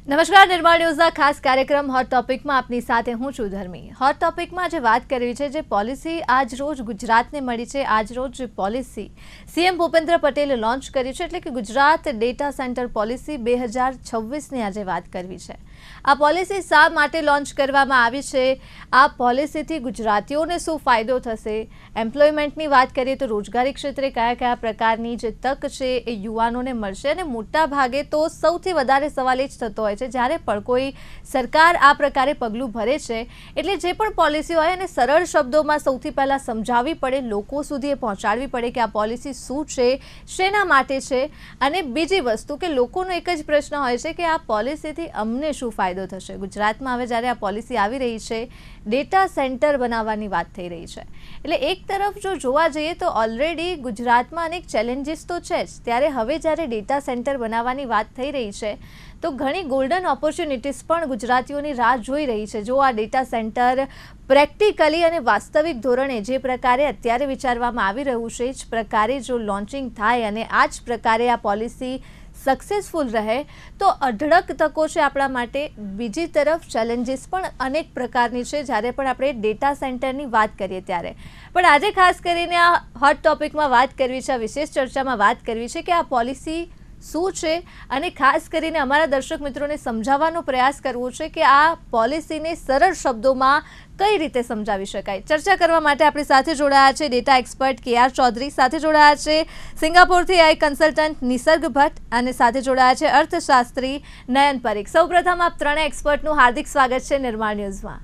નમસ્કાર, નિર્માણ ન્યૂઝના ખાસ કાર્યક્રમ હોટ ટોપિકમાં આપની સાથે હું છું ધર્મી. હોટ ટોપિકમાં જે વાત કરવી છે, જે પોલિસી આજ રોજ ગુજરાતને મળી છે, આજ રોજ પોલિસી સીએમ ભૂપેન્દ્ર પટેલે લોન્ચ કરી છે, એટલે કે ગુજરાત ડેટા સેન્ટર પોલિસી 2026ની આજે વાત કરવી છે. આ પોલિસી શા માટે લોન્ચ કરવામાં આવી છે, આ પોલિસીથી ગુજરાતીઓને શું ફાયદો થશે, એમ્પ્લોયમેન્ટની વાત કરીએ તો રોજગારી ક્ષેત્રે કયા કયા પ્રકારની જે તક છે એ યુવાનોને મળશે, અને મોટા ભાગે તો સૌથી વધારે સવાલ એ જ થતો હોય છે જ્યારે પણ કોઈ સરકાર આ પ્રકારે પગલું ભરે છે એટલે જે પણ પોલિસી હોય એને સરળ શબ્દોમાં સૌથી પહેલાં સમજાવવી પડે, લોકો સુધી એ પહોંચાડવી પડે કે આ પોલિસી શું છે, શેના માટે છે. અને બીજી વસ્તુ કે લોકોનો એક જ પ્રશ્ન હોય છે કે આ પોલિસીથી અમને શું ફાયદો થશે. ગુજરાતમાં હવે જ્યારે આ પોલિસી આવી રહી છે, ડેટા સેન્ટર બનાવવાની વાત થઈ રહી છે, એટલે એક તરફ જો જોવા જઈએ તો ઓલરેડી ગુજરાતમાં અનેક ચેલેન્જીસ તો છે જ, ત્યારે હવે જ્યારે ડેટા સેન્ટર બનાવવાની વાત થઈ રહી છે તો ઘણી ગોલ્ડન ઓપોર્ચ્યુનિટીઝ પણ ગુજરાતીઓની રાહ જોઈ રહી છે. જો આ ડેટા સેન્ટર પ્રેક્ટિકલી અને વાસ્તવિક ધોરણે જે પ્રકારે અત્યારે વિચારવામાં આવી રહ્યું છે એ જ પ્રકારે જો લોન્ચિંગ થાય અને આ જ પ્રકારે આ પોલિસી સક્સેસફુલ રહે તો અઢળક તકો છે આપણા માટે. બીજી તરફ ચેલેન્જીસ પણ અનેક પ્રકારની છે જ્યારે પણ આપણે ડેટા સેન્ટરની વાત કરીએ ત્યારે. પણ આજે ખાસ કરીને આ હોટ ટોપિકમાં વાત કરવી છે, આ વિશેષ ચર્ચામાં વાત કરવી છે કે આ પોલિસી શું છે, અને ખાસ કરીને અમારા દર્શક મિત્રોને સમજાવવાનો પ્રયાસ કરવો છે કે આ પોલિસીને સરળ શબ્દોમાં કઈ રીતે સમજાવી શકાય. ચર્ચા કરવા માટે આપણી સાથે જોડાયા છે ડેટા એક્સપર્ટ KR ચૌધરી, સાથે જોડાયા છે સિંગાપોરથી AI કન્સલ્ટન્ટ નિસર્ગ ભટ્ટ, અને સાથે જોડાયા છે અર્થશાસ્ત્રી નયન પરીખ. સૌપ્રથમ આપ ત્રણેય એક્સપર્ટનું હાર્દિક સ્વાગત છે નિર્માણ ન્યૂઝમાં.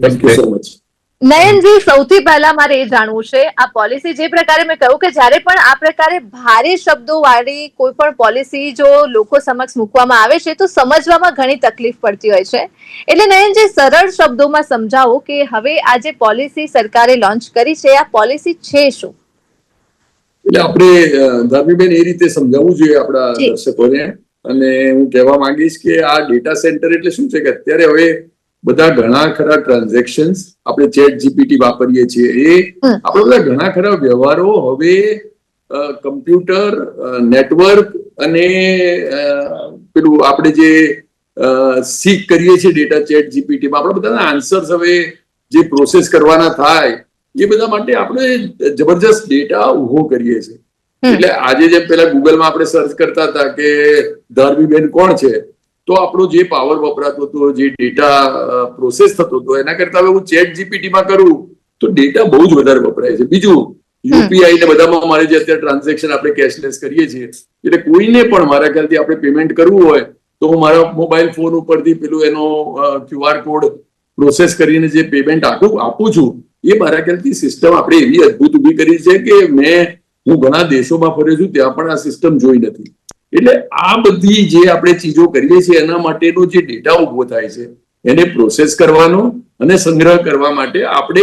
Thank you so much. Nayanji, સૌથી પહેલા મારે એ જાણવું છે, આ પોલિસી જે પ્રકારે મેં કહ્યું કે જ્યારે પણ આ પ્રકારે ભારે શબ્દો વાળી કોઈ પણ પોલિસી જો લોકો સમક્ષ મૂકવામાં આવે છે તો સમજવામાં ઘણી તકલીફ પડતી હોય છે. એટલે નયનજી, સરળ શબ્દોમાં સમજાવો કે હવે આ જે પોલિસી સરકારે લોન્ચ કરી છે આ પોલિસી છે શું? એટલે આપણે ધાર્મીબેન એ રીતે સમજાવવું જોઈએ આપણા દર્શકોને, અને હું કહેવા માંગીશ કે આ ડેટા સેન્ટર એટલે શું છે કે અત્યારે હવે બધા ઘણા ખરા ટ્રાન્ઝેક્શન્સ આપણે ચેટ જીપીટી વાપરીએ છીએ, એ આપણે બધા ઘણા ખરા વ્યવહારો હવે કમ્પ્યુટર, નેટવર્ક અને પેલું આપણે જે સીક કરીએ છીએ ડેટા ચેટ જીપીટીમાં, આપણા બધાના આન્સર્સ હવે જે પ્રોસેસ કરવાના થાય એ બધા માટે આપણે જબરજસ્ત ડેટા ઉભો કરીએ છીએ. એટલે આજે જેમ પેલા ગૂગલમાં આપણે સર્ચ કરતા હતા કે ધાર્મીબેન કોણ છે, તો આપણો જે પાવર વપરાતો હતો, જે ડેટા પ્રોસેસ થતો હતો, એના કરતા હવે હું ચેટ જીપીટીમાં કરું તો ડેટા બહુ જ વધારે વપરાય છે. બીજું યુપીઆઈ ને બધામાં મારે જે અત્યારે ટ્રાન્ઝેક્શન આપણે કેશલેસ કરીએ છીએ, એટલે કોઈને પણ મારા ખ્યાલથી આપણે પેમેન્ટ કરવું હોય તો હું મારા મોબાઈલ ફોન ઉપરથી પેલું એનો QR કોડ પ્રોસેસ કરીને જે પેમેન્ટ આપું છું, એ મારા ખ્યાલથી સિસ્ટમ આપણે એવી અદભુત ઉભી કરી છે કે હું ઘણા દેશોમાં ફર્યો છું, ત્યાં પણ આ સિસ્ટમ જોઈ નથી. એટલે આ બધી જે આપણે ચીજો કરીએ છીએ એના માટેનો જે ડેટા ઉભો થાય છે એને પ્રોસેસ કરવાનો અને સંગ્રહ કરવા માટે આપણે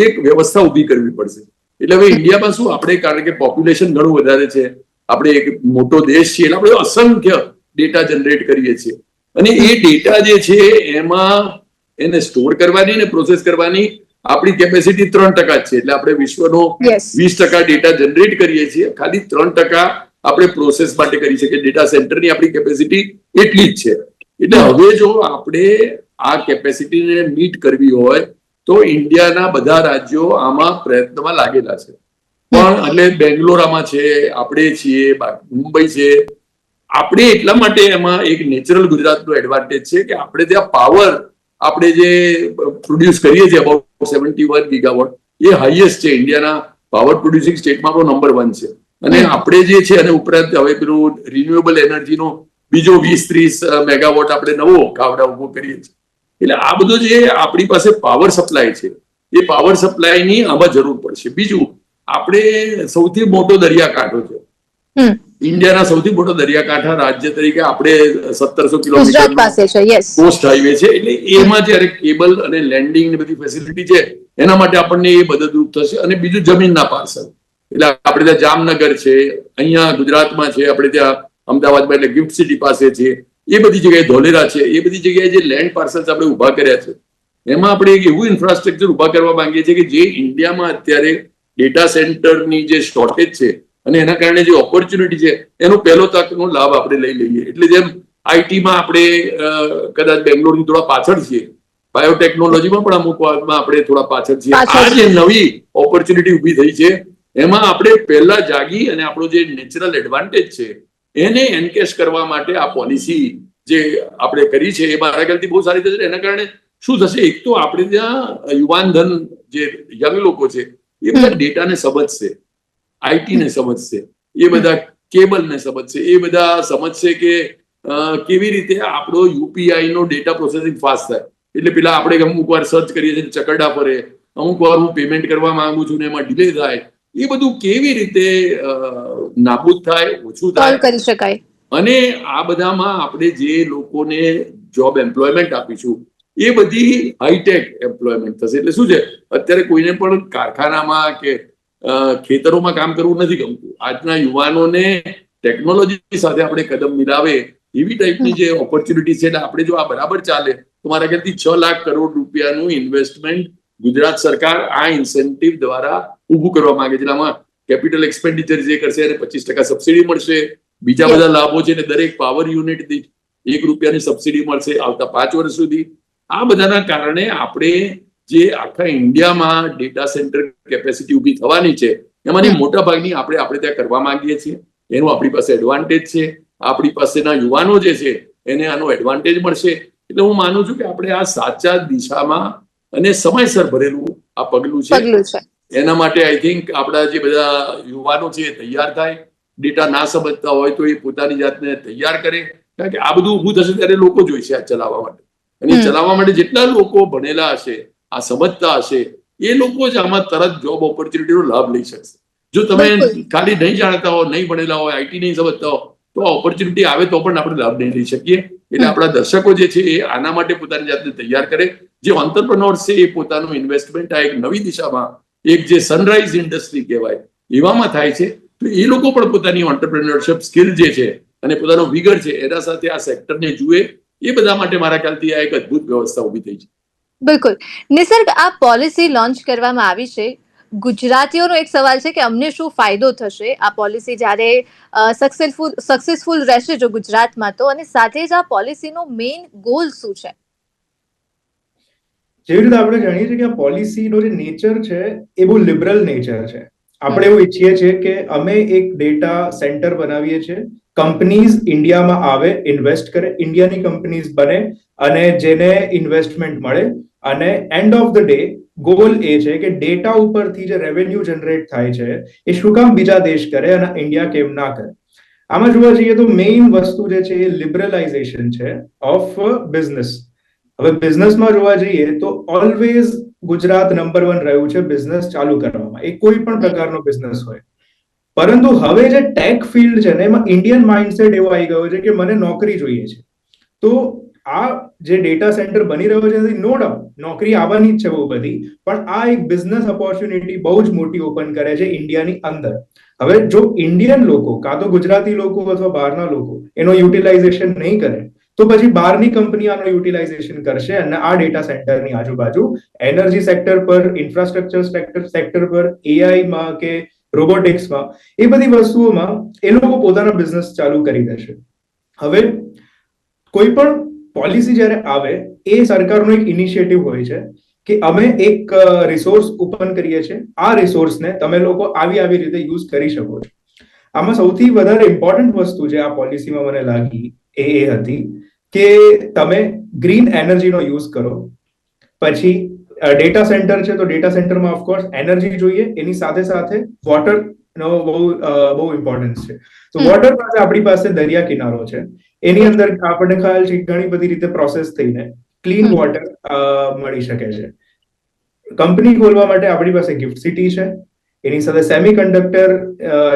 એક વ્યવસ્થા ઉભી કરવી પડશે. એટલે હવે ઇન્ડિયામાં શું, આપણે કારણ કે પોપ્યુલેશન ઘણું વધારે છે, આપણે એક મોટો દેશ છીએ, એટલે આપણે અસંખ્ય ડેટા જનરેટ કરીએ છીએ, અને એ ડેટા જે છે એમાં એને સ્ટોર કરવાની ને પ્રોસેસ કરવાની આપણી કેપેસિટી 3% જ છે. એટલે આપણે વિશ્વનો 20% ડેટા જનરેટ કરીએ છીએ, ખાલી 3% આપણે પ્રોસેસ માટે કરી શકીએ. ડેટા સેન્ટરની આપણી કેપેસિટી એટલી જ છે. એટલે હવે જો આપણે આ કેપેસિટીને મીટ કરવી હોય તો ઇન્ડિયાના બધા રાજ્યો આમાં પ્રયત્નમાં લાગેલા છે. પણ એટલે બેંગ્લોર આમાં છે, આપણે છીએ, મુંબઈ છે. આપણે એટલા માટે એમાં એક નેચરલ ગુજરાતનો એડવાન્ટેજ છે કે આપણે ત્યાં પાવર આપણે જે પ્રોડ્યુસ કરીએ છીએ અબાઉટ 71 ગીગાવોટ, એ હાઈએસ્ટ છે ઇન્ડિયાના પાવર પ્રોડ્યુસિંગ સ્ટેટમાં તો નંબર 1 છે. અને આપણે જે છે અને ઉપરાંત હવે પેલું રિન્યુએબલ એનર્જીનો બીજો 20-30 મેગાવોટ આપણે નવો ગાવડા ઉભો કરીએ છીએ. એટલે આ બધો જે આપણી પાસે પાવર સપ્લાય છે, એ પાવર સપ્લાયની આમાં જરૂર પડશે. બીજું, આપણે સૌથી મોટો દરિયાકાંઠો છે, ઇન્ડિયાના સૌથી મોટો દરિયાકાંઠા રાજ્ય તરીકે આપણે 1700 કિલોમીટર કોસ્ટ હાઈવે છે. એટલે એમાં જયારે કેબલ અને લેન્ડિંગ ની બધી ફેસિલિટી છે એના માટે આપણને એ મદદરૂપ થશે. અને બીજું જમીનના પાર્સલ, એટલે આપણે ત્યાં જામનગર છે, અહીંયા ગુજરાતમાં છે, આપણે ત્યાં અમદાવાદમાં એટલે ગિફ્ટ સિટી પાસે છે, એ બધી જગ્યાએ ધોલેરા છે, એ બધી જગ્યાએ જે લેન્ડ પાર્સલ્સ આપણે ઉભા કર્યા છે એમાં આપણે એક એવું ઇન્ફ્રાસ્ટ્રક્ચર ઉભા કરવા માંગીએ છીએ કે જે ઇન્ડિયામાં અત્યારે ડેટા સેન્ટરની જે શોર્ટેજ છે અને એના કારણે જે ઓપોર્ચ્યુનિટી છે એનો પહેલો તકનો લાભ આપણે લઈ લઈએ. એટલે જેમ આઈટીમાં આપણે કદાચ બેંગ્લોરથી થોડા પાછળ છીએ, બાયોટેકનોલોજીમાં પણ અમુક વાતમાં આપણે થોડા પાછળ છીએ. આ જે નવી ઓપોર્ચ્યુનિટી ઊભી થઈ છે એમાં આપણે પહેલા જાગી અને આપણો જે નેચરલ એડવાન્ટેજ છે એને એન્કેશ કરવા માટે આ પોલિસી જે આપણે કરી છે એ મારા ખ્યાલથી બહુ સારી થશે. એના કારણે શું થશે, એક તો આપણે ત્યાં યુવાન ધન જે યંગ લોકો છે એ બધા ડેટાને સમજશે, આઈટીને સમજશે, એ બધા કેબલને સમજશે, એ બધા સમજશે કે કેવી રીતે આપણો યુપીઆઈ નો ડેટા પ્રોસેસિંગ ફાસ્ટ થાય. એટલે પેલા આપણે અમુક વાર સર્ચ કરીએ છીએ ચકરડા ફરે, અમુક વાર હું પેમેન્ટ કરવા માંગુ છું ને એમાં ડિલે થાય, એ બધું કેવી રીતે નાબૂદ થાય, ઓછું થાય કરી શકાય. અને આ બધામાં આપણે જે લોકોને જોબ એમ્પ્લોયમેન્ટ આપીશું એ બધી હાઈટેક એમ્પ્લોયમેન્ટ થશે. એટલે શું છે, અત્યારે કોઈને પણ કારખાનામાં કે ખેતરોમાં કામ કરવું નથી ગમતું. આજના યુવાનોને ટેકનોલોજી સાથે આપણે કદમ મિલાવે એવી ટાઈપની જે ઓપોર્ચ્યુનિટી છે, એટલે આપણે જો આ બરાબર ચાલે તો મારા ખ્યાલથી 6 લાખ કરોડ રૂપિયાનું ઇન્વેસ્ટમેન્ટ ગુજરાત સરકાર આ ઇન્સેન્ટિવ દ્વારા ઊભું કરવા માંગે છે. આમાં કેપિટલ એક્સપેન્ડિચર જે કરશે એને 25% સબસિડી મળશે, બીજા બધા લાભો છે ને દરેક પાવર યુનિટ દીઠ ₹1 સબસિડી મળશે આવતા 5 વર્ષ સુધી. આ બધાના કારણે આપણે જે આખા ઇન્ડિયામાં ડેટા સેન્ટર કેપેસિટી ઊભી થવાની છે એમાંની મોટા ભાગની આપણે ત્યાં કરવા માંગીએ છીએ. એનું આપણી પાસે એડવાન્ટેજ છે, આપણી પાસેના યુવાનો જે છે એને આનો એડવાન્ટેજ મળશે. એટલે હું માનું છું કે આપણે આ સાચા દિશામાં અને સમયસર ભરેલું આ પગલું છે. એના માટે આઈ થિંક આપણા જે બધા યુવાનો છે એ તૈયાર થાય. ડેટા ના સમજતા હોય તો એ પોતાની જાતને તૈયાર કરે, કારણ કે આ બધું ઊભું થશે ત્યારે લોકો જોઈશે આ ચલાવવા માટે. અને ચલાવવા માટે જેટલા લોકો ભણેલા હશે, આ સમજતા હશે, એ લોકો જ આમાં તરત જોબ ઓપોર્ચ્યુનિટીનો લાભ લઈ શકશે. જો તમે ખાલી નહીં જાણતા હો, નહીં ભણેલા હોય, આઈટી નહીં સમજતા હો તો આ ઓપોર્ચ્યુનિટી આવે તો પણ આપણે લાભ નહીં લઈ શકીએ. એટલે આપણા દર્શકો જે છે એ આના માટે પોતાની જાતને તૈયાર કરે. જે ઓન્ટરપ્રનોર્સ છે એ પોતાનું ઇન્વેસ્ટમેન્ટ આ એક નવી દિશામાં, એક જે સનરાઈઝ ઇન્ડસ્ટ્રી કહેવાય એવામાં થાય છે, તો એ લોકો પણ પોતાની ઓન્ટરપ્રિન્યોરશિપ સ્કિલ જે છે અને પોતાનો વિગર છે એના સાથે આ સેક્ટરને જુએ. એ બધા માટે મારા ખ્યાલથી આ એક અદ્ભુત વ્યવસ્થા ઊભી થઈ છે. બિલકુલ. નિસર્ગ, આ પોલિસી લોન્ચ કરવામાં આવી છે, ગુજરાતીઓનો એક સવાલ છે કે અમને શું ફાયદો થશે આ પોલિસી જ્યારે સક્સેસફુલ રહેશે જો ગુજરાતમાં તો, અને સાથે જ આ પોલિસીનો મેઇન ગોલ શું છે? જેવી રીતે આપણે જાણીએ છીએ કે આ પોલિસીનો જે નેચર છે એ બહુ લિબરલ નેચર છે. આપણે એવું ઈચ્છીએ છીએ કે અમે એક ડેટા સેન્ટર બનાવીએ છીએ, કંપનીઝ ઇન્ડિયામાં આવે, ઇન્વેસ્ટ કરે, ઇન્ડિયાની કંપનીઝ બને અને જેને ઇન્વેસ્ટમેન્ટ મળે, અને end of the day goal એ છે કે ડેટા ઉપરથી જે રેવન્યુ જનરેટ થાય છે એ શું કામ બીજા દેશ કરે અને ઇન્ડિયા કેમ ના કરે. આમાં જોવા જઈએ તો મેઇન વસ્તુ જે છે એ લિબરલાઇઝેશન છે ઓફ બિઝનેસ. હવે બિઝનેસમાં જોવા જઈએ તો ઓલવેઝ ગુજરાત નંબર 1 રહ્યું છે બિઝનેસ ચાલુ કરવામાં, એ કોઈ પણ પ્રકારનો બિઝનેસ હોય. પરંતુ હવે જે ટેક ફિલ્ડ છે ને એમાં ઇન્ડિયન માઇન્ડસેટ એવો આવી ગયો છે કે મને નોકરી જોઈએ છે. તો આ જે ડેટા સેન્ટર બની રહ્યો છે નો ડાઉટ નોકરી આવવાની જ છે બહુ બધી, પણ આ એક બિઝનેસ ઓપોર્ચ્યુનિટી બહુ જ મોટી ઓપન કરે છે ઇન્ડિયાની અંદર. હવે જો ઇન્ડિયન લોકો કાં તો ગુજરાતી લોકો અથવા બહારના લોકો એનો યુટિલાઇઝેશન નહીં કરે તો પછી બહારની કંપની આનો યુટિલાઇઝેશન કરશે અને આ ડેટા સેન્ટરની આજુબાજુ એનર્જી સેક્ટર પર, ઇન્ફ્રાસ્ટ્રક્ચર સેક્ટર પર, એઆઈમાં કે રોબોટિક્સમાં, એ બધી વસ્તુઓમાં એ લોકો પોતાના બિઝનેસ ચાલુ કરી દેશે. હવે કોઈ પણ પોલિસી જ્યારે આવે એ સરકારનો એક ઇનિશિયેટિવ હોય છે કે અમે એક રિસોર્સ ઓપન કરીએ છીએ, આ રિસોર્સને તમે લોકો આવી રીતે યુઝ કરી શકો છો. આમાં સૌથી વધારે ઇમ્પોર્ટન્ટ વસ્તુ જે આ પોલિસીમાં મને લાગી એ હતી કે તમે ગ્રીન એનર્જીનો યુઝ કરો. પછી ડેટા સેન્ટર છે તો ડેટા સેન્ટરમાં ઓફકોર્સ એનર્જી જોઈએ, એની સાથે સાથે વોટરનો બહુ ઇમ્પોર્ટન્સ છે. તો વોટર પાસે આપણી પાસે દરિયા કિનારો છે, એની અંદર આપણને ખ્યાલ છે ઘણી બધી રીતે પ્રોસેસ થઈને ક્લીન વોટર મળી શકે છે. કંપની ખોલવા માટે આપણી પાસે ગિફ્ટ સિટી છે, એની સાથે સેમી કન્ડક્ટર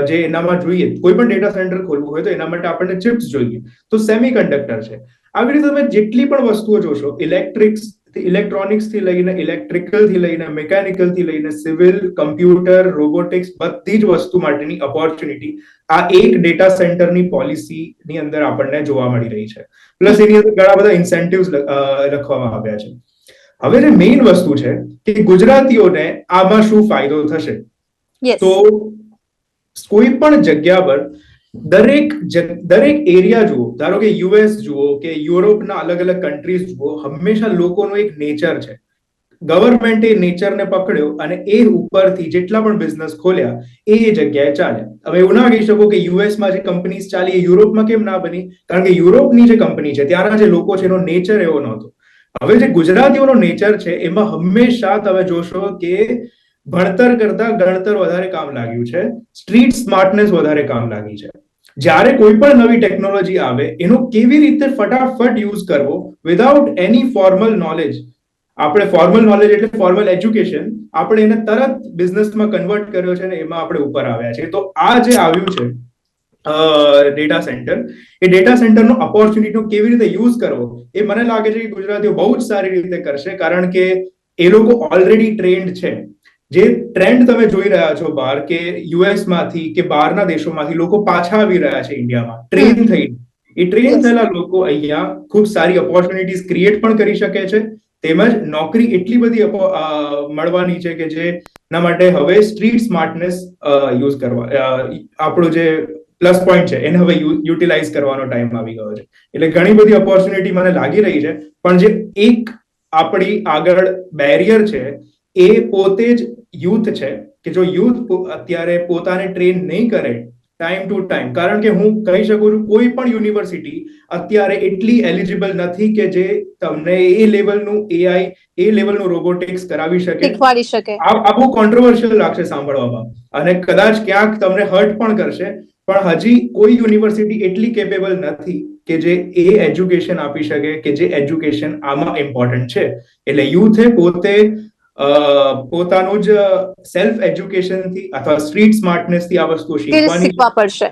જે એનામાં જોઈએ, કોઈ પણ ડેટા સેન્ટર ખોલવું હોય તો એના માટે આપણને ચિપ્સ જોઈએ, તો સેમી કન્ડક્ટર છે. આવી રીતે તમે જેટલી પણ વસ્તુઓ જોશો, ઇલેક્ટ્રોનિક્સ થી લઈને ઇલેક્ટ્રિકલ થી લઈને મિકેનિકલ થી લઈને સિવિલ, કમ્પ્યુટર, રોબોટિક્સ, બધી જ વસ્તુ માટેની ઓપોર્ચ્યુનિટી આ એક ડેટા સેન્ટરની પોલિસીની અંદર આપણને જોવા મળી રહી છે. પ્લસ એની અંદર ઘણા બધા ઇન્સેન્ટિવ્સ લખવામાં આવ્યા છે. હવે જે મેઇન વસ્તુ છે કે ગુજરાતીઓને આમાં શું ફાયદો થશે, તો કોઈ પણ જગ્યા પર દરેક એરિયા જુઓ, ધારો કે યુએસ જુઓ કે યુરોપના અલગ અલગ કન્ટ્રીઝ જુઓ, હંમેશા લોકોનો એક નેચર છે. ગવર્મેન્ટે નેચરને પકડ્યો અને એ ઉપરથી જેટલા પણ બિઝનેસ ખોલ્યા એ જગ્યાએ ચાલ્યા. હવે એવું ના કહી શકો કે યુએસમાં જે કંપનીઝ ચાલી એ યુરોપમાં કેમ ના બની, કારણ કે યુરોપની જે કંપની છે ત્યાંના જે લોકો છે એનો નેચર એવો નહોતો. હવે જે ગુજરાતીઓનો નેચર છે એમાં હંમેશા તમે જોશો કે ભણતર કરતા ગણતર વધારે કામ લાગ્યું છે, સ્ટ્રીટ સ્માર્ટનેસ વધારે કામ લાગી છે. જ્યારે કોઈ પણ નવી ટેકનોલોજી આવે એનો કેવી રીતે ફટાફટ યુઝ કરવો વિધાઉટ એની ફોર્મલ નોલેજ, આપણે ફોર્મલ નોલેજ એટલે ફોર્મલ એજ્યુકેશન, આપણે એને તરત બિઝનેસમાં કન્વર્ટ કર્યો છે ને એમાં આપણે ઉપર આવ્યા છે. તો આ જે આવ્યું છે ડેટા સેન્ટર, એ ડેટા સેન્ટરનો ઓપોર્ચ્યુનિટીનો કેવી રીતે યુઝ કરવો એ મને લાગે છે કે ગુજરાતીઓ બહુ જ સારી રીતે કરશે, કારણ કે એ લોકો ઓલરેડી ટ્રેન્ડ છે. જે ટ્રેન્ડ તમે જોઈ રહ્યા છો બહાર કે યુએસ માંથી કે બહારના દેશોમાંથી લોકો પાછા આવી રહ્યા છે ઇન્ડિયામાં ટ્રેન થઈ, એ ટ્રેન થયેલા લોકો અહીંયા ખૂબ સારી ઓપોર્ચ્યુનિટીઝ ક્રિએટ પણ કરી શકે છે, તેમજ નોકરી એટલી બધી મળવાની છે કે જેના માટે હવે સ્ટ્રીટ સ્માર્ટનેસ યુઝ કરવા, આપણું જે પ્લસ પોઈન્ટ છે એને હવે યુટિલાઇઝ કરવાનો ટાઈમ આવી ગયો છે. એટલે ઘણી બધી ઓપોર્ચ્યુનિટી મને લાગી રહી છે. પણ જે એક આપણી આગળ બેરિયર છે એ પોતે જ યુથ છે, કે જો યુથ અત્યારે પોતાને ટ્રેન નહીં કરે ટાઈમ ટુ ટાઈમ, કારણ કે હું કહી શકું છું કોઈ પણ યુનિવર્સિટી અત્યારે એટલી એલિજિબલ નથી કે જે તમને એ લેવલનું એઆઈ, એ લેવલનું રોબોટિક્સ કરાવી શકે, શીખવાડી શકે. આ બહુ કોન્ટ્રોવર્શિયલ લાગશે સાંભળવામાં અને કદાચ ક્યાંક તમને હર્ટ પણ કરશે, પણ હજી કોઈ યુનિવર્સિટી એટલી કેપેબલ નથી કે જે એ એજ્યુકેશન આપી શકે કે જે એજ્યુકેશન આમાં ઇમ્પોર્ટન્ટ છે. એટલે યુથે પોતે પોતાનું જ સેલ્ફ એજ્યુકેશન થી અથવા સ્ટ્રીટ સ્માર્ટનેસ થી આ વસ્તુ શીખવા પડશે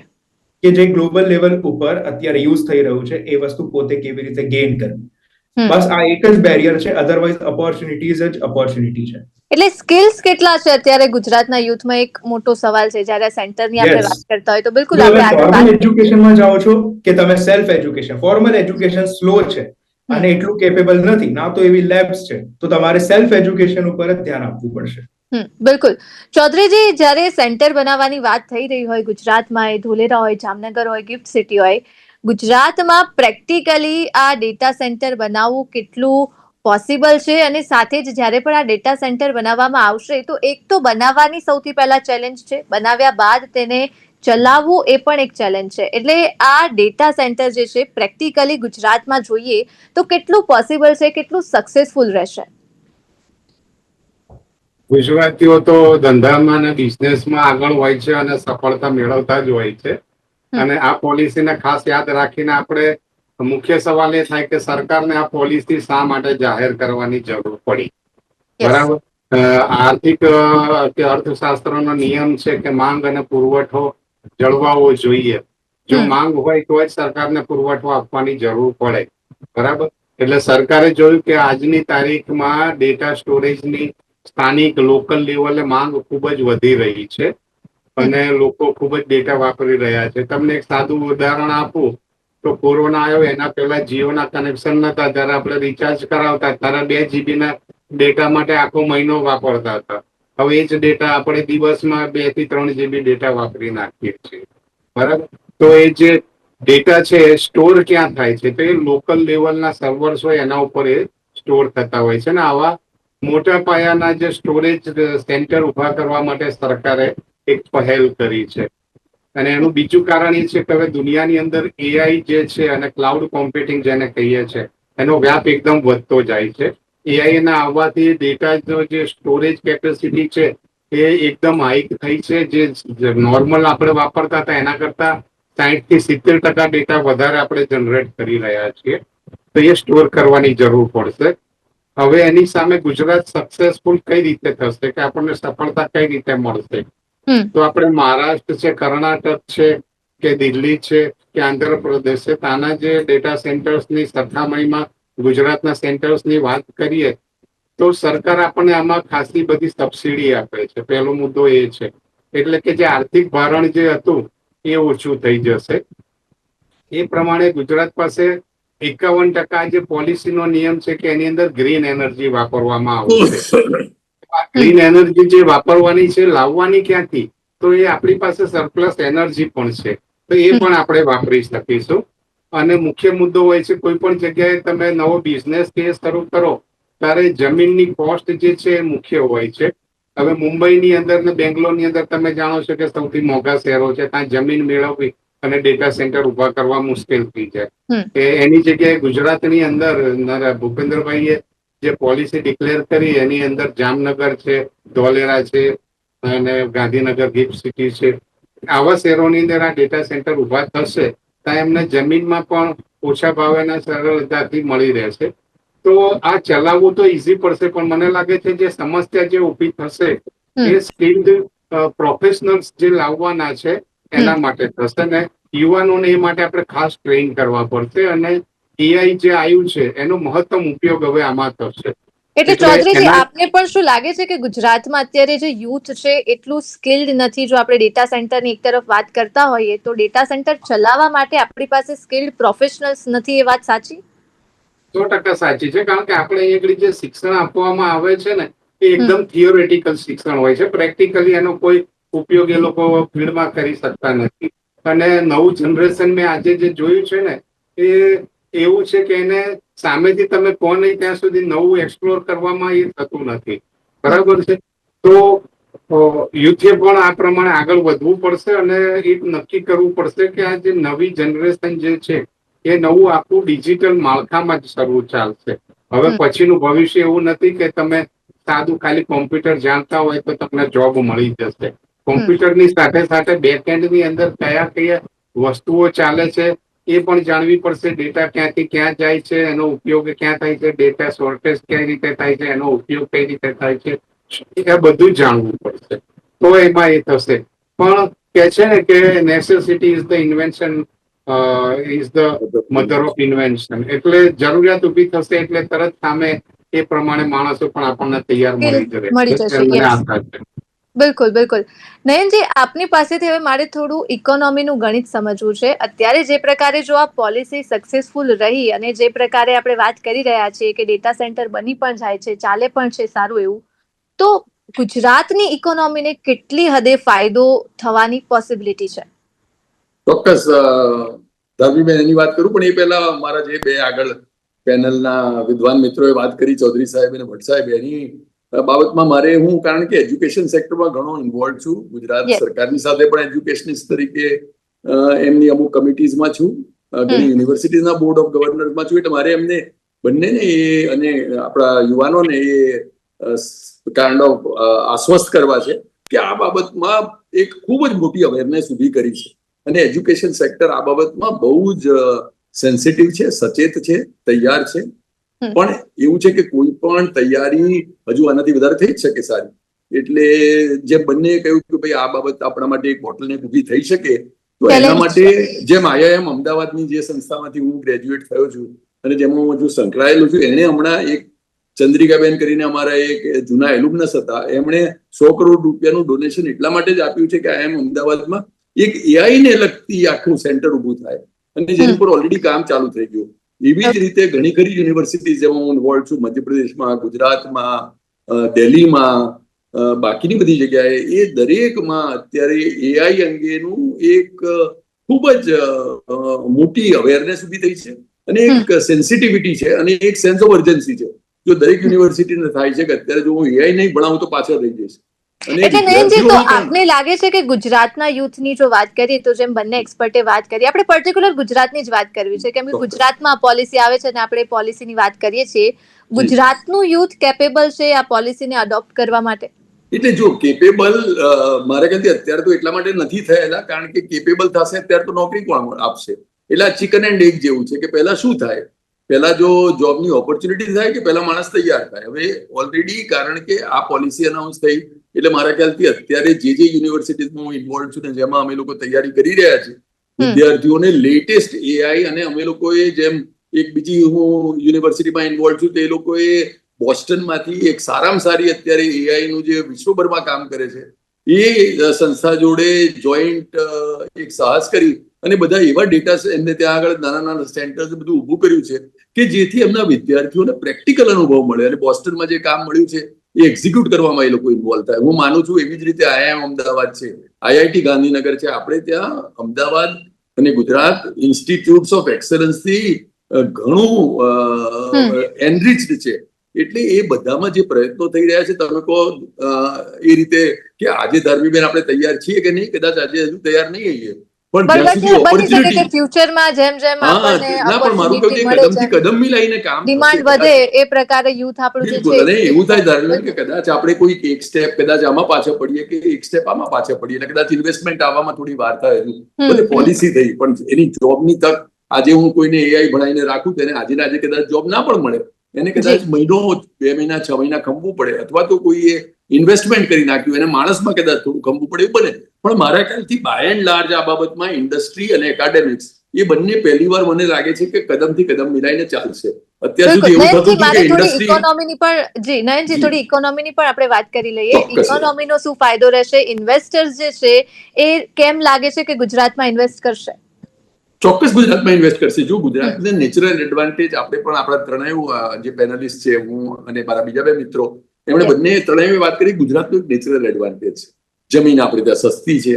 કે જે ગ્લોબલ લેવલ ઉપર અત્યારે યુઝ થઈ રહ્યું છે એ વસ્તુ પોતે કેવી રીતે ગેઇન કરવી. બસ આ એક જ બેરિયર છે, અધરવાઇઝ ઓપોર્ચ્યુનિટીઝ જ ઓપોર્ચ્યુનિટી છે. એટલે સ્કિલ્સ કેટલા છે અત્યારે ગુજરાતના યુથમાં, એક મોટો સવાલ છે. જ્યારે સેન્ટરની આપણે વાત કરતા હોય તો બિલકુલ આપણે ફોર્મલ એજ્યુકેશનમાં જાઓ છો કે તમે self education, formal education slow છે અને એટલું કેપેબલ નથી, ના તો એવી લેબ્સ છે, તો તમારે સેલ્ફ એજ્યુકેશન ઉપર જ ધ્યાન આપવું પડશે. બિલકુલ. ચૌધરીજી, જ્યારે સેન્ટર બનાવવાની વાત થઈ રહી હોય ગુજરાતમાં, એ ધોલેરા હોય, જામનગર હોય, ગિફ્ટ સિટી હોય, ગુજરાતમાં પ્રેક્ટિકલી આ ડેટા સેન્ટર બનાવવું કેટલું પોસિબલ છે? અને સાથે જ જ્યારે પણ આ ડેટા સેન્ટર બનાવવામાં આવશે તો એક તો બનાવવાની સૌથી પહેલા ચેલેન્જ છે, બનાવ્યા બાદ તેને ચલાવવું એ પણ એક ચેલેન્જ છે. એટલે આ ડેટા સેન્ટર જે છે પ્રેક્ટિકલી ગુજરાતમાં જોઈએ તો કેટલું પોસિબલ છે, કેટલું સક્સેસફુલ રહેશે? ગુજરાતીઓ તો ધંધામાં અને બિઝનેસમાં આગળ હોય છે અને સફળતા મેળવતા જ હોય છે. અને આ પોલિસીને ખાસ યાદ રાખીને આપણે મુખ્ય સવાલ એ થાય કે સરકારને આ પોલિસી શા માટે જાહેર કરવાની જરૂર પડી? બરાબર. આર્થિક કે અર્થશાસ્ત્રનો નિયમ છે કે માંગ અને પુરવઠો જળવાવો જોઈએ. જો માંગ હોય તો જ સરકારને પુરવઠો આપવાની જરૂર પડે. બરાબર. એટલે સરકારે જોયું કે આજની તારીખમાં ડેટા સ્ટોરેજની સ્થાનિક લોકલ લેવલે માંગ ખૂબ જ વધી રહી છે અને લોકો ખૂબ જ ડેટા વાપરી રહ્યા છે. તમને એક સાદું ઉદાહરણ આપું તો કોરોના આવ્યો એના પહેલા જીઓના કનેક્શન નતા, ત્યારે આપણે રિચાર્જ કરાવતા ત્યારે 2 GB ના ડેટા માટે આખો મહિનો વાપરતા હતા. હવે એ જ ડેટા આપણે દિવસમાં 2 થી 3 GB ડેટા વાપરી નાખીએ છીએ. બરાબર. તો એ જે ડેટા છે એ સ્ટોર ક્યાં થાય છે? તો એ લોકલ લેવલના સર્વર્સ હોય એના ઉપર એ સ્ટોર થતા હોય છે. ને આવા મોટા પાયાના જે સ્ટોરેજ સેન્ટર ઉભા કરવા માટે સરકારે એક પહેલ કરી છે. અને એનું બીજું કારણ એ છે કે હવે દુનિયાની અંદર એઆઈ જે છે અને ક્લાઉડ કોમ્પ્યુટિંગ જેને કહીએ છીએ એનો વ્યાપ એકદમ વધતો જાય છે. એઆઈ ના આવવાથી ડેટાનો જે સ્ટોરેજ કેપેસિટી છે એ એકદમ હાઈ થઈ છે. જે નોર્મલ આપણે વાપરતા હતા એના કરતા 60 થી 70% ડેટા વધારે આપણે જનરેટ કરી રહ્યા છીએ. તો એ સ્ટોર કરવાની જરૂર પડશે. હવે એની સામે ગુજરાત સક્સેસફુલ કઈ રીતે થશે, કે આપણને સફળતા કઈ રીતે મળશે? તો આપણે મહારાષ્ટ્ર છે, કર્ણાટક છે કે દિલ્હી છે કે આંધ્રપ્રદેશ છે, ત્યાંના જે ડેટા સેન્ટર્સની સરખામણીમાં ગુજરાતના સેન્ટર્સની વાત કરીએ તો સરકાર આપણને આમાં ખાસી બધી સબસિડી આપે છે. પહેલો મુદ્દો એ છે. એટલે કે જે આર્થિક ભારણ જે હતું એ ઓછું થઈ જશે. એ પ્રમાણે ગુજરાત પાસે 51% જે પોલિસીનો નિયમ છે કે એની અંદર ગ્રીન એનર્જી વાપરવામાં આવશે. આ ગ્રીન એનર્જી જે વાપરવાની છે લાવવાની ક્યાંથી? તો એ આપણી પાસે સરપ્લસ એનર્જી પણ છે. તો એ પણ આપણે વાપરી શકીશું. અને મુખ્ય મુદ્દો હોય છે, કોઈ પણ જગ્યાએ તમે નવો બિઝનેસ કે શરૂ કરો ત્યારે જમીનની કોસ્ટ જે છે એ મુખ્ય હોય છે. હવે મુંબઈની અંદર ને બેંગ્લોરની અંદર તમે જાણો છો કે સૌથી મોંઘા શહેરો છે, ત્યાં જમીન મેળવવી અને ડેટા સેન્ટર ઉભા કરવા મુશ્કેલ થઈ જાય. એની જગ્યાએ ગુજરાતની અંદર ભૂપેન્દ્રભાઈએ જે પોલિસી ડિક્લેર કરી એની અંદર જામનગર છે, ધોલેરા છે અને ગાંધીનગર ગિફ્ટ સિટી છે, આવા શહેરોની અંદર આ ડેટા સેન્ટર ઉભા થશે ત્યાં એમને જમીનમાં પણ ઓછા ભાવેના સરળતાથી મળી રહેશે. તો આ ચલાવવું તો ઈઝી પડશે, પણ મને લાગે છે જે સમસ્યા જે ઊભી થશે એ સ્કિલ્ડ પ્રોફેશનલ્સ જે લાવવાના છે એના માટે થશે ને યુવાનોને એ માટે આપણે ખાસ ટ્રેન કરવા પડશે. અને એઆઈ જે આવ્યું છે એનો મહત્તમ ઉપયોગ હવે આમાં થશે. એટલે ચૌધરીજી, આપને પણ શું લાગે છે કે ગુજરાતમાં અત્યારે જે યુથ છે એટલું સ્કિલ્ડ નથી? જો આપણે ડેટા સેન્ટરની એક તરફ વાત કરતા હોઈએ તો ડેટા સેન્ટર ચલાવવા માટે આપણી પાસે સ્કિલ્ડ પ્રોફેશનલ્સ નથી, એ વાત સાચી? 100% સાચી છે, કારણ કે આપણે અહીંયા જે શિક્ષણ આપવામાં આવે છે ને એ એકદમ થિયોરેટિકલ શિક્ષણ હોય છે. પ્રેક્ટિકલી એનો કોઈ ઉપયોગ એ લોકો ફિલ્ડમાં કરી શકતા નથી. અને નવું જનરેશન મેં આજે જે જોયું છે ને એ એવું છે કે એને સામેથી તમે કહો નહીં ત્યાં સુધી નવું એક્સપ્લોર કરવામાં એ થતું નથી. બરાબર છે? તો યુથે પણ આ પ્રમાણે આગળ વધવું પડશે અને એ નક્કી કરવું પડશે કે આ જે નવી જનરેશન જે છે એ નવું આખું ડિજિટલ માળખામાં જ શરૂ ચાલશે. હવે પછીનું ભવિષ્ય એવું નથી કે તમે સાદું ખાલી કોમ્પ્યુટર જાણતા હોય તો તમને જોબ મળી જશે. કોમ્પ્યુટરની સાથે સાથે બેકએન્ડની અંદર કયા કયા વસ્તુઓ ચાલે છે એ પણ જાણવી પડશે. ડેટા ક્યાંથી ક્યાં જાય છે, એનો ઉપયોગ ક્યાં થાય છે, ડેટા શોર્ટેજ કઈ રીતે થાય છે, એનો ઉપયોગ કઈ રીતે થાય છે, એ બધું જાણવું પડશે. તો એમાં એ થશે. પણ કે છે ને કે necessity is the invention is the mother of invention. એટલે જરૂરિયાત ઊભી થશે એટલે તરત સામે એ પ્રમાણે માણસો પણ આપણને તૈયાર મળી જશે. બિલકુલ બિલકુલ. નયનજી, આપની પાસેથી હવે મારે થોડું ઇકોનોમીનું ગણિત સમજવું છે. અત્યારે જે પ્રકારે જો આ પોલિસી સક્સેસફુલ રહી અને જે પ્રકારે આપણે વાત કરી રહ્યા છીએ કે ડેટા સેન્ટર બની પણ જાય છે, ચાલે પણ છે સારું એવું, તો ગુજરાતની ઇકોનોમીને કેટલી હદે ફાયદો થવાની પોસિબિલિટી છે? ચોક્કસ ધાર્મીબેન, એની વાત કરું, પણ એ પહેલા મારા જે બે આગળ પેનલના વિદ્વાન મિત્રોએ વાત કરી, ચૌધરી સાહેબ અને ભટ્ટ સાહેબ, એની બાબતમાં મારે, હું કારણ કે એજ્યુકેશન સેક્ટરમાં ઘણો ઇન્વોલ્વ છું, ગુજરાત સરકારની સાથે પણ એજ્યુકેશનિસ્ટ તરીકે એમની અમુક કમિટીઝમાં છું, ઘણી યુનિવર્સિટીઝના બોર્ડ ઓફ ગવર્નર્સમાં છું. એટલે મારે એમને બંનેને એ અને આપણા યુવાનોને એ કાઇન્ડ ઓફ આશ્વસ્ત કરવા છે કે આ બાબતમાં એક ખૂબ જ મોટી અવેરનેસ ઊભી કરી છે. અને એજ્યુકેશન સેક્ટર આ બાબતમાં બહુ જ સેન્સિટિવ છે, સચેત છે, તૈયાર છે. પણ એવું છે કે કોઈ પણ તૈયારી હજુ આનાથી વધારે થઈ જ શકે સારી. એટલે જે બંને કહ્યું કે ભાઈ આ બાબત આપણા માટે એક બોટલનેક ઊભી થઈ શકે, તો એના માટે જેમ IIM અમદાવાદની જે સંસ્થામાંથી હું ગ્રેજ્યુએટ થયો છું અને જેમાં હું હજુ સંકળાયેલું છું, એને હમણાં એક ચંદ્રિકાબેન કરીને અમારા એક જૂના એલ્યુમનસ હતા, એમણે 100 કરોડ રૂપિયાનું ડોનેશન એટલા માટે જ આપ્યું છે કે IIM અમદાવાદમાં એક AI ને લગતી આખું સેન્ટર ઊભું થાય અને જેની પર ઓલરેડી કામ ચાલુ થઈ ગયું. એવી જ રીતે ઘણી ખરી યુનિવર્સિટીઝ જેમાં હું ઇન્વોલ્વ છું, મધ્યપ્રદેશમાં, ગુજરાતમાં, દિલ્હીમાં, બાકીની બધી જગ્યાએ, એ દરેકમાં અત્યારે AI અંગેનું એક ખૂબ જ મોટી અવેરનેસ ઊભી થઈ છે અને એક સેન્સિટિવિટી છે અને એક સેન્સ ઓફ અર્જન્સી છે. જો દરેક યુનિવર્સિટીને થાય છે કે અત્યારે જો હું AI નહીં ભણાવું તો પાછળ રહી જઈશ. એટલે નયનજી, તો આપને લાગે છે કે ગુજરાતના યુથની જો વાત કરીએ તો જેમ બંને એક્સપર્ટે વાત કરી, આપણે પર્ટિક્યુલર ગુજરાતની જ વાત કરવી છે કેમ કે ગુજરાતમાં પોલિસી આવે છે અને આપણે પોલિસીની વાત કરીએ છીએ. ગુજરાતનું યુથ કેપેબલ છે આ પોલિસીને અડોપ્ટ કરવા માટે? એટલે જો કેપેબલ, મારા ખ્યાલથી અત્યારે તો એટલા માટે નથી થયેલા કારણ કે કેપેબલ થશે અત્યારે તો નોકરી કોણ આપશે? એટલે આ ચિકન એન્ડ એગ જેવું છે કે પહેલા શું થાય, પહેલા જો જોબની ઓપોર્ચ્યુનિટી થાય કે પહેલા માણસ તૈયાર થાય? હવે ઓલરેડી કારણ કે આ પોલિસી અનાઉન્સ થઈ એટલે મારા ખ્યાલથી અત્યારે જે યુનિવર્સિટીઝમાં હું ઇન્વોલ્વ છું ને જેમાં અમે લોકો તૈયારી કરી રહ્યા છીએ, વિદ્યાર્થીઓને લેટેસ્ટ AI, અને અમે લોકોએ જેમ એક બીજી હું યુનિવર્સિટીમાં ઇન્વોલ્વ છું તો એ લોકોએ બોસ્ટનમાંથી એક સારામાં સારી અત્યારે AI નું જે વિશ્વભરમાં કામ કરે છે એ સંસ્થા જોડે જોઈન્ટ એક સાહસ કરી અને બધા એવા ડેટા એમને ત્યાં આગળ નાના નાના સેન્ટર્સ બધું ઊભું કર્યું છે કે જેથી એમના વિદ્યાર્થીઓને પ્રેક્ટિકલ અનુભવ મળે અને બોસ્ટનમાં જે કામ મળ્યું છે એ એક્ઝિક્યુટ કરવામાં એ લોકો ઇન્વોલ્વ થાય. હું માનું છું એવી જ રીતે IIM અમદાવાદ છે, IIT ગાંધીનગર છે, આપણે ત્યાં અમદાવાદ અને ગુજરાત ઇન્સ્ટિટ્યૂટ્સ ઓફ એક્સલન્સ થી ઘણું એનરિચ્ડ છે. એટલે એ બધામાં જે પ્રયત્નો થઈ રહ્યા છે, તમે કહો એ રીતે કે આજે ધાર્મીબેન આપણે તૈયાર છીએ કે નહીં, કદાચ આજે હજુ તૈયાર નહીં હોઈએ, પણ જ્યાં સુધી ઓપોર્ચ્યુનિટી ફ્યુચરમાં જેમ જેમ આપણને ના, પણ મારું કહ્યું કે કદમથી કદમ મિલાઈને કામ ડિમાન્ડ વધે એ પ્રકારે યુથ આપણું જે છે એવું થાય ધાર્મીબેન કે કદાચ આપણે કોઈ એક સ્ટેપ કદાચ આમાં પાછળ પડીએ કે એક સ્ટેપ આમાં પાછળ પડીએ, એટલે કદાચ ઇન્વેસ્ટમેન્ટ આવવામાં થોડી વાર થાય. ભલે પોલિસી થઈ, પણ એની જોબની તક આજે હું કોઈને એઆઈ ભણાવીને રાખું તેને આજે કદાચ જોબ ના પણ મળે, એને કદાચ મહિનો 2 મહિના 6 મહિના ખંભવું પડે, અથવા તો કોઈએ ઇન્વેસ્ટમેન્ટ કરી નાખ્યું એને માણસમાં કદાચ થોડું ખંભવું પડે એવું બને. પણ મારા ખ્યાલથી બાય એન્ડ લાર્જ આ બાબતમાં ઇન્ડસ્ટ્રી અને એકેડેમિક્સ એ બંને પહેલી વાર મને લાગે છે કે કદમથી કદમ મિલાઈને ચાલશે. અત્યાર સુધી એવું થતું હતું કે ઇન્ડસ્ટ્રી ઇકોનોમીની પણ જી નયનજી થોડી ઇકોનોમીની પણ આપણે વાત કરી લઈએ. ઇકોનોમીનો શું ફાયદો રહેશે, ઇન્વેસ્ટર્સ જે છે એ કેમ લાગે છે કે ગુજરાતમાં ઇન્વેસ્ટ કરશે? ચોક્કસ ગુજરાતમાં ઇન્વેસ્ટ કરશે. જો ગુજરાતને નેચરલ એડવાન્ટેજ, આપણે પણ આપણા ત્રણેય જે પેનલિસ્ટ છે, હું અને મારા બીજા 2 મિત્રો, એમણે બંને ત્રણેય વાત કરી ગુજરાતનું એક નેચરલ એડવાન્ટેજ છે. જમીન આપણે ત્યાં સસ્તી છે,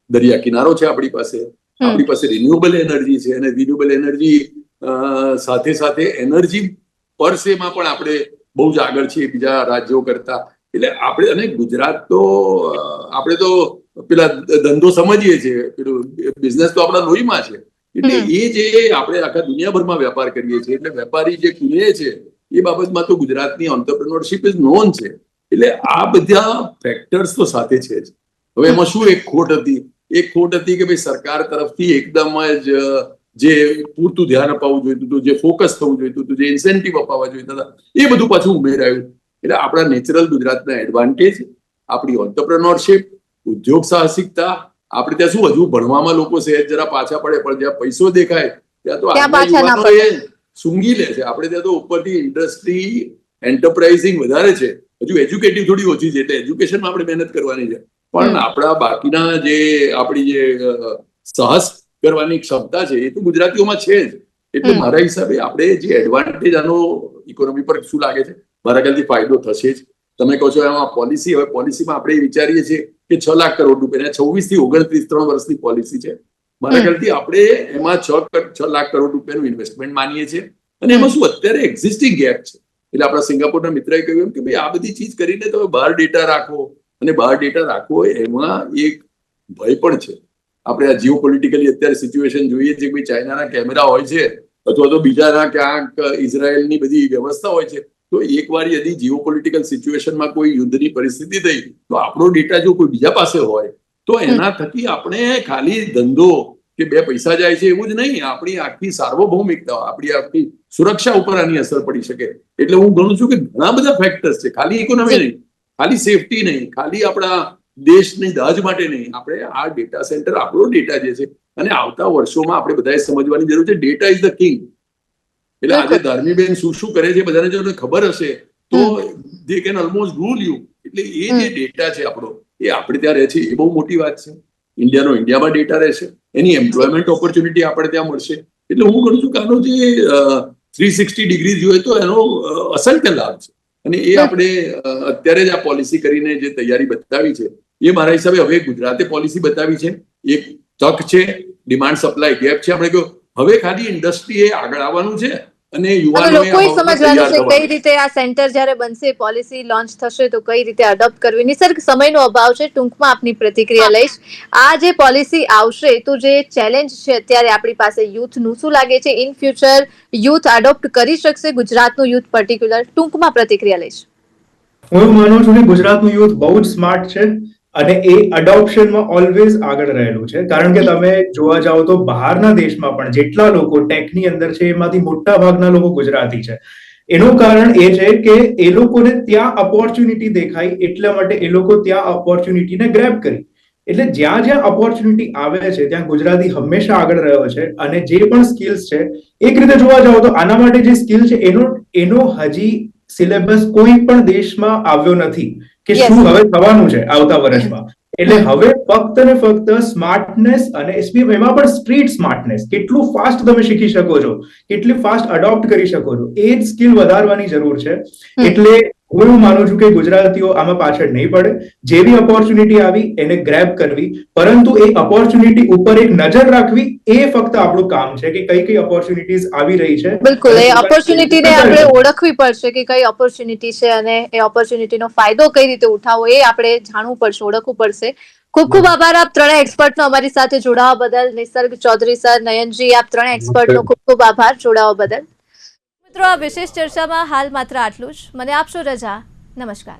દરિયા કિનારો છે આપણી પાસે રિન્યુએબલ એનર્જી છે, અને રિન્યુએબલ એનર્જી સાથે સાથે એનર્જી પર સેમાં પણ આપણે બહુ જ આગળ છીએ બીજા રાજ્યો કરતા. એટલે આપણે, અને ગુજરાત તો આપણે તો પેલા ધંધો સમજીએ છીએ, પેલું બિઝનેસ તો આપણા લોહીમાં છે. એટલે એ જે આપણે આખા દુનિયાભરમાં વેપાર કરીએ છીએ, એટલે વેપારી જે કુલે છે એ બાબતમાં તો ગુજરાતની એન્ટરપ્રેન્યોરશિપ ઇઝ નોન છે. એટલે આ બધા ફેક્ટર્સ તો સાથે છે જ. હવે એમાં શું એક ખોટ હતી? એક ખોટ હતી કે ભાઈ સરકાર તરફથી એકદમ જ જે પૂરતું ધ્યાન અપાવવું જોઈતું હતું, જે ફોકસ થવું જોઈતું હતું, જે ઇન્સેન્ટિવ અપાવવા જોઈતા હતા, એ બધું પાછું ઉમેરાયું. એટલે આપણા નેચરલ ગુજરાતના એડવાન્ટેજ, આપણી એન્ટરપ્રેન્યોરશિપ, ઉદ્યોગ સાહસિકતા, આપણે ત્યાં શું હજુ ભણવામાં લોકો સહેજ જરા પાછા પડે, પણ જ્યાં પૈસો દેખાય ત્યાં તો આજના યુવાનો એ સૂંઘી લે છે. આપણે ત્યાં તો ઉપરથી ઇન્ડસ્ટ્રી એન્ટરપ્રાઇઝિંગ વધારે છે, હજુ એજ્યુકેટિવ થોડી ઓછી છે, એટલે એજ્યુકેશનમાં આપણે મહેનત કરવાની છે. પણ આપણા બાકીના જે આપણી જે સાહસ કરવાની ક્ષમતા છે એ તો ગુજરાતીઓમાં છે જ. એટલે મારા હિસાબે આપણે જે એડવાન્ટેજ આનો ઇકોનોમી પર શું લાગે છે, મારા ખ્યાલથી ફાયદો થશે જ. તમે કહો છો એમાં પોલિસી, હવે પોલિસીમાં આપણે વિચારીએ છીએ કે 6 લાખ કરોડ રૂપિયા, 26 થી 29 3 વર્ષની પોલિસી છે. મારા ખ્યાલથી આપણે એમાં 6 લાખ કરોડ રૂપિયાનું ઇન્વેસ્ટમેન્ટ માનીએ છીએ. અને એમાં શું અત્યારે એક્ઝિસ્ટિંગ ગેપ છે. એટલે આપણા સિંગાપોરના મિત્રએ કહ્યું કે ભાઈ આ બધી ચીજ કરીને તમે બહાર ડેટા રાખો, અને બહાર ડેટા રાખવો એમાં એક ભય પણ છે. આપણે આ જીઓ પોલિટિકલી અત્યારે સિચ્યુએશન જોઈએ છે કે ભાઈ ચાઇનાના કેમેરા હોય છે, અથવા તો બીજાના ક્યાંક ઇઝરાયલની બધી વ્યવસ્થા હોય છે, તો એકવાર યદી જીઓ પોલિટિકલ સિચ્યુએશનમાં કોઈ યુદ્ધની પરિસ્થિતિ થઈ તો આપણો ડેટા જો કોઈ બીજા પાસે હોય તો એના થકી આપણે ખાલી ધંધો કે 2 પૈસા જાય છે એવું જ નહીં, આપણી આખી સાર્વભૌમિકતા, આપણી આખી સુરક્ષા ઉપર આની અસર પડી શકે. એટલે હું ગણું છું કે ઘણા બધા ફેક્ટર્સ છે, ખાલી ઇકોનોમી નહીં, ખાલી સેફટી નહીં, ખાલી આપણા દેશની દાજ માટે નહીં. આપણે આ ડેટા સેન્ટર, આપણો ડેટા જે છે, અને આવતા વર્ષોમાં આપણે બધાએ સમજવાની જરૂર છે, ડેટા ઇઝ ધ કિંગ. એટલે આજે ધાર્મીબેન શું કરે છે બધાને જો ખબર હશે તો they can almost rule you. એટલે એ જે ડેટા છે આપણો, એ આપણે ત્યાં રહે છે, એ બહુ મોટી વાત છે. ઇન્ડિયાનો ઇન્ડિયામાં ડેટા રહેશે, એની એમ્પ્લોયમેન્ટ ઓપોર્ચ્યુનિટી આપણે ત્યાં મળશે. એટલે હું ગણું છું કે આનો જે 360 ડિગ્રી જોઈએ તો એનો અસંખ્ય લાભ છે. અને એ આપણે અત્યારે જ આ પોલિસી કરીને જે તૈયારી બતાવી છે, એ મારા હિસાબે હવે ગુજરાતે પોલિસી બતાવી છે, એક તક છે, ડિમાન્ડ સપ્લાય ગેપ છે. આપણે કહ્યું હવે ખાલી ઇન્ડસ્ટ્રીએ આગળ આવવાનું છે અને યુવાનોએ સમજવાનું છે કઈ રીતે આ સેન્ટર જ્યારે બનશે, પોલિસી લોન્ચ થશે તો કઈ રીતે અડોપ્ટ કરવી. નિસર્ગ, સમયનો અભાવ છે, ટૂંકમાં આપની પ્રતિક્રિયા લઈશ. આ જે પોલિસી આવશે તો જે ચેલેન્જ છે અત્યારે આપણી પાસે યુથનું, શું લાગે છે ઇન ફ્યુચર યુથ અડોપ્ટ કરી શકશે, ગુજરાતનું યુથ પર્ટિક્યુલર? ટૂંકમાં પ્રતિક્રિયા લઈશ. હું માનું છું કે ગુજરાતનું યુથ બહુ જ સ્માર્ટ છે અને એ અડોપ્શનમાં ઓલવેઝ આગળ રહેલું છે. કારણ કે તમે જોવા જાઓ તો બહારના દેશમાં પણ જેટલા લોકો ટેકની અંદર છે એમાંથી મોટા ભાગના લોકો ગુજરાતી છે. એનું કારણ એ છે કે એ લોકોને ત્યાં ઓપોર્ચ્યુનિટી દેખાય, એટલા માટે એ લોકો ત્યાં ઓપોર્ચ્યુનિટીને ગ્રેબ કરી. એટલે જ્યાં જ્યાં ઓપોર્ચ્યુનિટી આવે છે ત્યાં ગુજરાતી હંમેશા આગળ રહ્યો છે. અને જે પણ સ્કિલ્સ છે, એક રીતે જોવા જાઓ તો આના માટે જે સ્કિલ છે એનો હજી સિલેબસ કોઈ પણ દેશમાં આવ્યો નથી કે શું હવે થવાનું છે આવતા વર્ષમાં. એટલે હવે ફક્ત ને ફક્ત સ્માર્ટનેસ અને એમાં પણ સ્ટ્રીટ સ્માર્ટનેસ, કેટલું ફાસ્ટ તમે શીખી શકો છો, કેટલી ફાસ્ટ અડોપ્ટ કરી શકો છો, એ જ સ્કિલ વધારવાની જરૂર છે. એટલે હું એવું માનું છું કે ગુજરાતીઓ આમાં પાછળ નહીં પડે. જેવી ઓપોર્ચ્યુનિટી આવી એને ગ્રેબ કરવી, પરંતુ એ ઓપોર્ચ્યુનિટી ઉપર એક નજર રાખવી એ ફક્ત આપણું કામ છે કે કઈ ઓપોર્ચ્યુનિટીઝ આવી રહી છે. બિલકુલ, એ ઓપોર્ચ્યુનિટીને આપણે ઓળખવી પડશે કે કઈ ઓપોર્ચ્યુનિટી છે અને એ ઓપોર્ચ્યુનિટીનો ફાયદો કઈ રીતે ઉઠાવવો એ આપણે જાણવું પડશે, ઓળખવું પડશે. ખૂબ ખૂબ આભાર આપ ત્રણેય એક્સપર્ટનો અમારી સાથે જોડાવા બદલ. નિસર્ગ ચૌધરી સર, નયનજી, આપ ત્રણેય એક્સપર્ટનો ખૂબ ખૂબ આભાર જોડાવા બદલ. મિત્રો, આ વિશેષ ચર્ચામાં હાલ માત્ર આટલું જ. મને આપશો રજા. નમસ્કાર.